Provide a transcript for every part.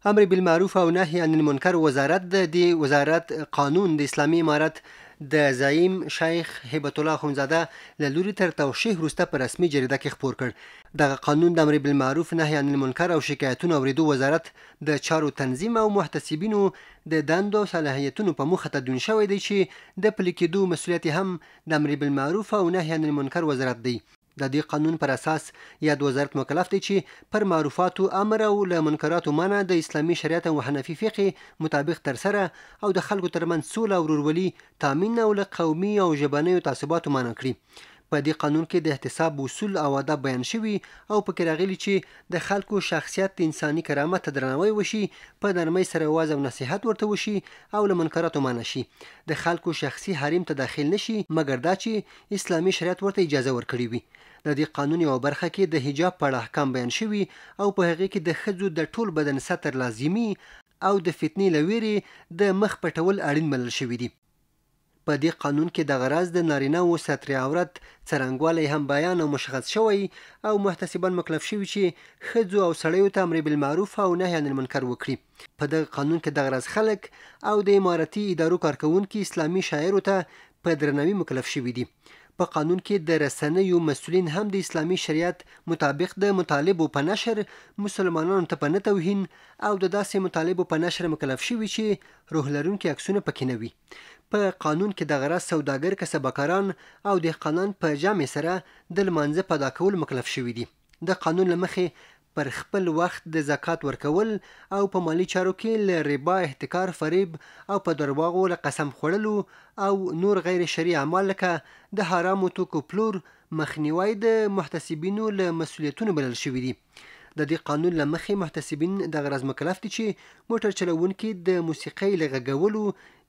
امر بالمعروف او نهي عن المنکر وزارت د وزارت قانون د اسلامي امارت د زعیم شیخ هبت الله اخونزاده له لوري تر توشیح وروسته په رسمي جریده کې خپور کړ. دغه قانون د امر بالمعروف نهي عن المنکر او شکایتونو اوریدو وزارت د چارو تنظیم او محتسبینو د دندو او صلاحیتونو په موخه تدوین شوی دی چې د پلي کېدو مسؤلیت هم د امر بالمعروف او نهي عن المنکر وزارت دی. د دې قانون پر اساس یاد وزارت مکلف دی چې پر معروفاتو امر او له منکراتو منع د اسلامي شریعت او حنفي فقه مطابق ترسره او د خلکو ترمنځ سوله او ورورولي تامین او له قومي او ژبنیو تعصباتو منع کړي. په دې قانون کې د احتساب اصول او آداب بیان شوي او پکې راغلي چې د خلکو شخصیت انساني کرامت ته درناوی وشي، په نرمۍ سره واعظ او نصیحت ورته وشي او له منکراتو منع شي. د خلکو شخصي حریم ته داخل نشي مګر دا چې اسلامي شریعت ورته اجازه ورکړي وي. د دې قانون یو برخه کې د حجاب په اړه احکام بیان شوي او په هغې کې د ښځو د ټول بدن ستر لازمي او د فتنې له ویرې د مخ پټول اړین بلل شوي دي. په دې قانون کې د غرض د نارینه و ستر عورت څرنګوالی هم بیان او مشخص شوی او محتسبان مکلف شوي چې ښځو او سړیو ته امر بالمعروف او نهي عن المنکر وکړي. په دغه قانون کې د غرض خلک او د امارتي ادارو کارکوونکي اسلامي شاعرو ته په درناوي مکلف شوي دي. په قانون کې د رسنیو مسؤلین هم د اسلامي شریعت مطابق د مطالبو په نشر، مسلمانانو ته په نه توهین او د داسې مطالبو په نشر مکلف شوي چې روح لرونکي عکسونه پکې نه وي. په قانون کې د غرض سوداګر، کسبکاران او دهقانان په جمع سره د لمانځه په ادا کولو مکلف شوي دي. د قانون له مخې پر خپل وخت د زکات ورکول او په مالی چارو کې له ربا، احتکار، فریب او په درواغو له قسم خوړلو او نور غیر شرعي اعمال لکه د حرامو توکو پلور مخنیوی د محتسبینو له مسؤلیتونو بلل شوي دي. د دې قانون له مخې محتسبین د غرض مکلف دي چې موټر چلوونکي د موسیقۍ له غږولو،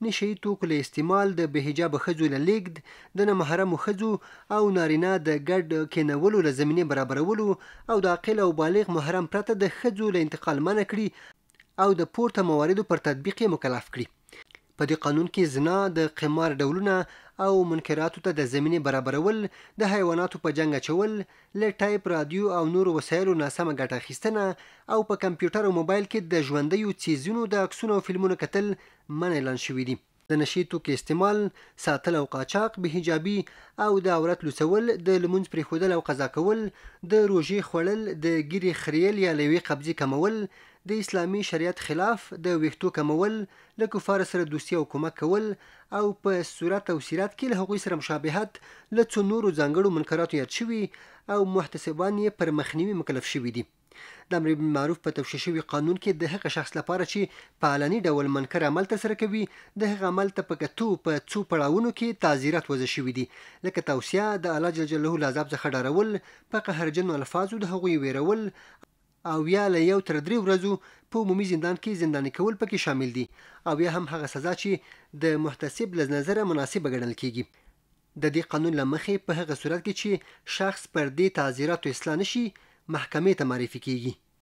نشهیي توکو له استعمال، د بې حجابه ښځو له لیږد، د نامحرمو ښځو او نارینه د ګډ کینولو له زمینې برابرولو او د عاقل او بالغ محرم پرته د ښځو له انتقال منع کړي او د پورته مواردو پر تطبیق یې مکلف کړي. په دې قانون کې زنا، د قمار ډولونه او منکراتو ته د زمینې برابرول، د حیواناتو په جنګ اچول، له ټایپ، رادیو او نورو وسایلو ناسمه ګټه اخیستنه او په کمپیوټر او موبایل کې د ژوندیو څیزونو د عکسونو او فلمونو کتل منع اعلان شوي دي. د نشهیي توکو استعمال، ساتل او قاچاق، بې حجابي او د عورت لوڅول، د لمونځ پرېښودل او قضا کول، د روژې خوړل، د ګیرې خریل یا له یوې قبضې کمول، د اسلامي شریعت خلاف د ویښتو کمول، له کفارو سره دوستي او کومک کول او په صورت او سیرت کې له هغوی سره مشابهت، له څو نورو ځانګړو منکراتو یاد شوي او محتسبان یې پر مخنیوي مکلف شوي دي. د امر بالمعروف په توشیح شوي قانون کې د هغه شخص لپاره چې په علني ډول منکر عمل ترسره کوي، د هغه عمل ته په کتو په څو پړاوونو کې تعزیرات وضع شوي دي، لکه توصیه، د الله جل جلاله له عذاب څخه ډارول، په قهرجنو الفاظو د هغوی ویرول او یا له 1 تر 3 ورځو په عمومي زندان کې زنداني کول پکې شامل دي او یا هم هغه سزا چې د محتسب له نظره مناسبه ګڼل کیږي. د دې قانون له مخې په هغه صورت کې چې شخص پر دې تعزیراتو اصلاح نشي، محکمې ته معرفي کیږي.